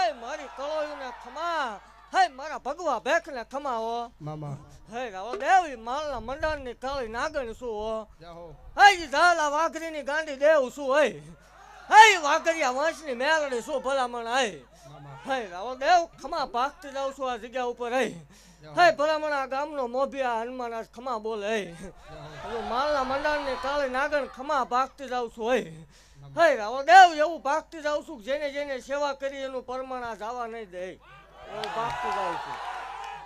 હે મારી કળોયુને ખમા, હે મારા ભગવા ભેખને ખમા હો મામા હે રાવ દેવી માલના મંડાણની કાળી નાગણ શું હો જાહો હે ઝાલા વાઘરીની ગાંડી દેવ શું હે વાઘરિયા વંશની મેલડી શું ભલામણ મામા હે રાવ દેવ ખમા ભાગતી જાઉં છું આ જગ્યા ઉપર હે ભલામણ આ ગામનો મોભિયા હનુમાન આજ ખમા બોલે માલના મંડાણની કાળી નાગણ ખમા ભાગતી જાઉં છું હે રાવ દેવ એવું ભાગતી જાઉં છું જેને જેને સેવા કરી એનું પરમાણ આ જવા નહીં દે એવું ભાગતી જાઉં છું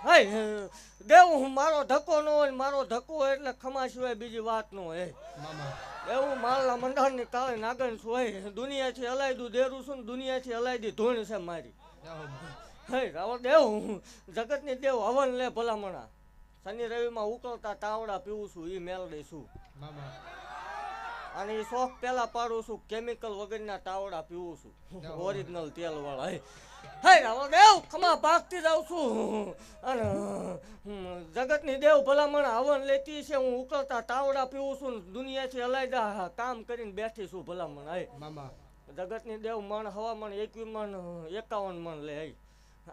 હે દેવ હું મારો ધક્કો ન હોય મારો ધક્કો એટલે ખમા સિવાય બીજી વાત ન હોય મામા એવું માલના મંડાણની કાળી નાગણ છું હે દુનિયાથી હલાયદું દેરું છું ને દુનિયાથી હલાયદી ધૂણ છે મારી જાહો હે રાવ દેવ જગતની દેવ હવન લે ભલામણા શનિ રવિમાં ઉકળતા તાવડા પીવું છું એ મેલડી છું મામા અને એ શોખ પેલા પાડું છું કેમિકલ વગરના તાવડા પીવું છું ઓરિજિનલ તેલ વાળા હે રાવ દેવ ખમા ભાગતી જાઉં છું અને જગતની દેવ ભલામણ હવન લેતી છે હું ઉકળતા તાવડા પીવું છું ને દુનિયાથી અલાયદા કામ કરીને બેઠી છું ભલામણ હે મામા જગતની દેવ મણ હવામણ 21 મણ 51 મણ લે હે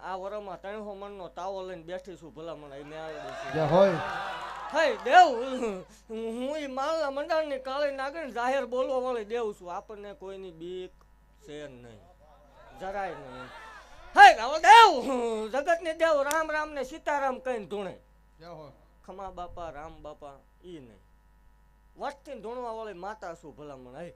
આ વરમાં 300 મણનો તાવો લઈને બેઠી છું ભલામણ એ મેળવી જય હોય હે દેવ હું ઈ માલના મંડાણની કાળી નાગણ જાહેર બોલવા વાળી દેવ છું આપણને કોઈની બીક છે નહીં જરાય નહીં હે રાવ દેવ જગતની દેવ રામ રામ ને સીતારામ કહીને ધૂણે જાહો ખમા બાપા રામ બાપા ઈ નહીં વટથી ધૂણવા વાળી માતા છું ભલામણ હે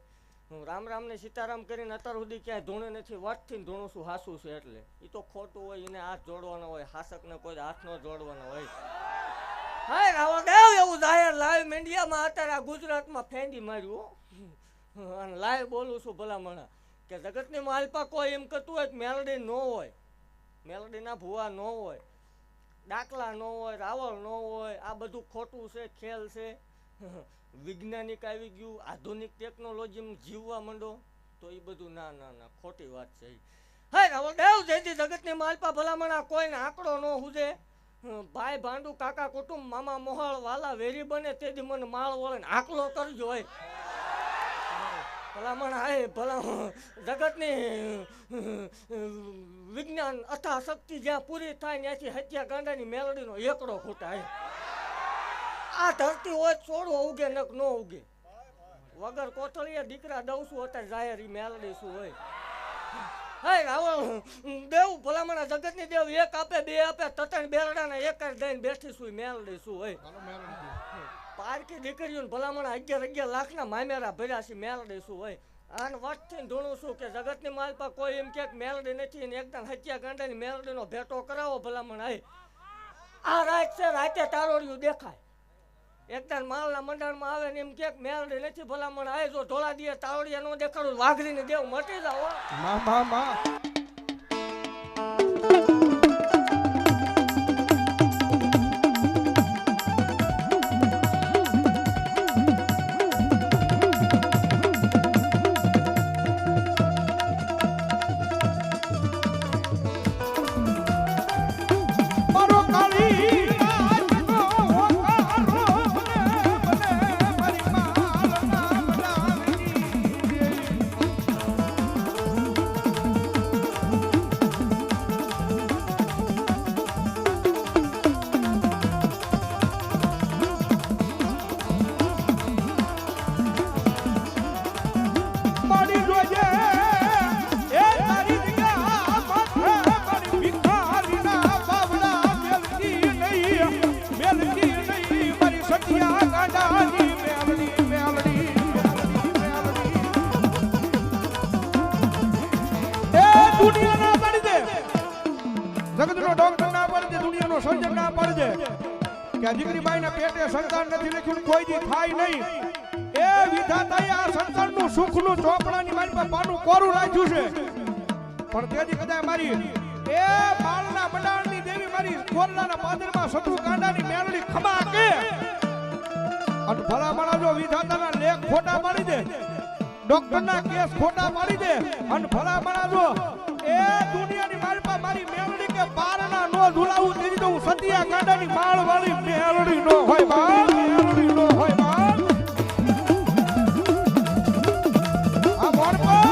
હું રામ રામ ને સીતારામ કરીને અત્યાર સુધી ક્યાંય ધૂણે નથી વટથી ધૂણું છું હાસું છે એટલે એ તો ખોટું હોય એને હાથ જોડવાનો હોય હાસકને કોઈ હાથ ન જોડવાનો હોય હે રાવ દેવ એવું જાહેર લાઈવ મીડિયામાં અત્યારે આ ગુજરાતમાં ફેંદી માર્યું અને લાઈવ બોલું છું ભલામણા કે જગતની માલપા કોઈ એમ કહેતું હોય કે મેલડી ન હોય મેલડીના ભુવા ન હોય ડાકલા ન હોય રાવળ ન હોય આ બધું ખોટું છે ખેલ છે વૈજ્ઞાનિક આવી ગયું આધુનિક ટેકનોલોજીમાં જીવવા માંડો તો એ બધું ના ના ના ખોટી વાત છે હે રાવળ દેવ જેથી જગતની માલપા ભલામણા કોઈને આંકડો ન હુજે ભાઈ ભાંડુ કાકા કુટુંબ મામા મોહાળ વાલા વેરી બને તેથી મને માળ વળે આકલો કરજો હોય ભલામણ હે ભલા જગતની વિજ્ઞાન અથા શક્તિ જ્યાં પૂરી થાય ત્યાંથી હત્યા ગાંડાની મેલડીનો એકડો ખૂટા હે આ ધરતી હોય છોડવો ઉગે નક ન ઉગે વગર કોથળીએ દીકરા દઉં છું અત્યારે જાહેર ઈ મેલડી શું હોય હે રાવણ દેવ ભલામણા જગતની દેવ એક આપે બે આપે તતણ બેરડાના એક જ દઈને બેઠી છું મેલડી શું હોય પારકી દીકરીઓ ભલામણા 11 લાખના મામેરા ભર્યા છે મેલડી શું હોય આને વટથી ધૂણું છું કે જગતની માલપા કોઈ એમ કે મેલડી નથી ને એકદમ હત્યા ગાંડાની મેલડીનો ભેટો કરાવો ભલામણ હે આ રાત છે રાતે તારોડિયું દેખાય એકદમ માલના મંડાણમાં આવે ને એમ કે મેલડી નથી ભલામણ આવે જો ધોળા દીએ તાવડિયા નો દેખાડું વાઘરીને દેવ મટી જાવ મામા દીકરીબાઈ ના પેટે સંતાન નથી લખ્યું કોઈ દી થાય નહીં એ વિધાતાએ આ સંતાનનું સુખનું ચોપડાની મારી પાસે પાનું કોરું રાખ્યું છે પણ તેથી કદાચ મારી એ માલના મંડાણની દેવી મારી કોરલાના પાદરમાં સતુ કાંડાની મેળડી ખમા કે અને ભલામણા જો વિધાતાના લેખ ખોટા પાડી દે ડોક્ટરના કેસ ખોટા પાડી દે અને ભલામણા જો એ દુનિયાની મારી પાસે મારી મેળડી કે બારના નો ઝુલાવું તેની તો હું સતિયા કાંડાની માળ વાળી મેળડી નો હોય બા મેળડી નો હોય બા આ મોણ પર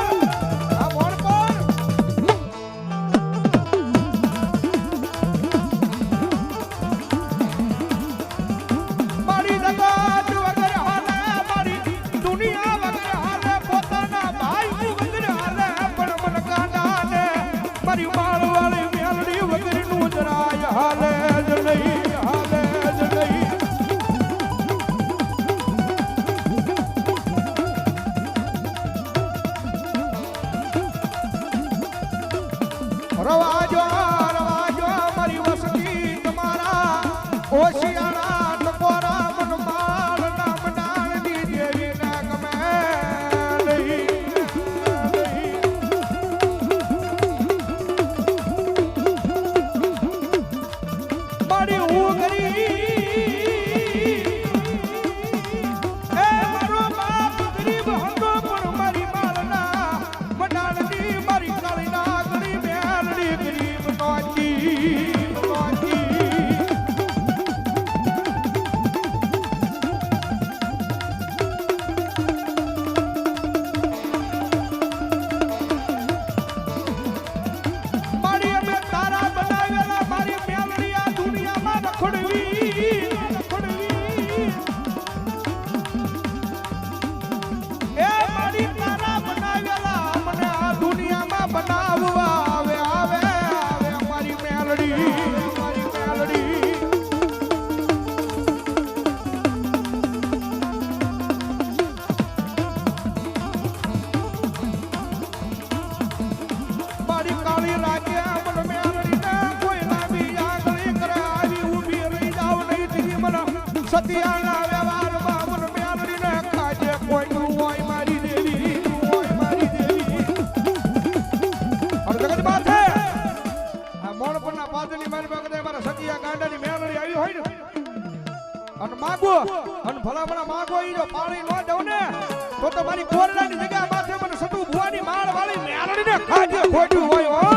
રવાજો રવાજો મારી વસતી તમારા ઓશિયાળા ટકોરા મનમાળ નામ ડાળની દેવી ના ગમે મારી ઉગરી એ મારો બાપ ગરીબ હતો પણ મારી માળના મડાળની મારી કાળી નાગણી મેલડી ગરીબ નોતી મારી અમે તારા બનાવેલા મારી મેલડી આ દુનિયામાં રખડવી એ મારી તારા બનાવેલા મને આ દુનિયામાં બનાવવા આવે મારી મેલડી મારી કાળી રાખ્યા મને મેલડીને કોઈ લાંબી આંગળી કરે આવી ઊભી રહી જાવ નહીં દીદી મને સતિયાના વ્યવહારમાં મને મેલડીને ખાજે કોઈનું હોય મારી દેવી અરે જગત માથે આ મોણ પરના પાદરની મારી પાસે મારા સતિયા ગાંડાની મેલડી આવી હોય ને અને માગો અને ભલામણા માગો ઈ જો પાણી ન દઉં ને તો મારી કોરડાની જગ્યા માથે મને સતુ ભુવાની માળ વાળી મેલડીને ખાજે ખોટું હોય હો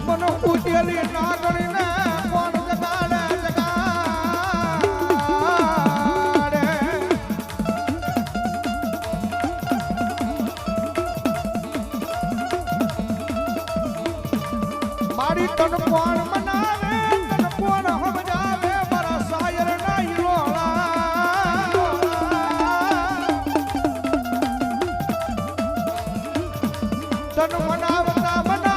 મનો ઉજેલી નાગણીને કોણ જગાડે મારી તન કોણ મનાવે તન કોણ સમજાવે મારા શાયર ના હીરોળા તન મનાવતા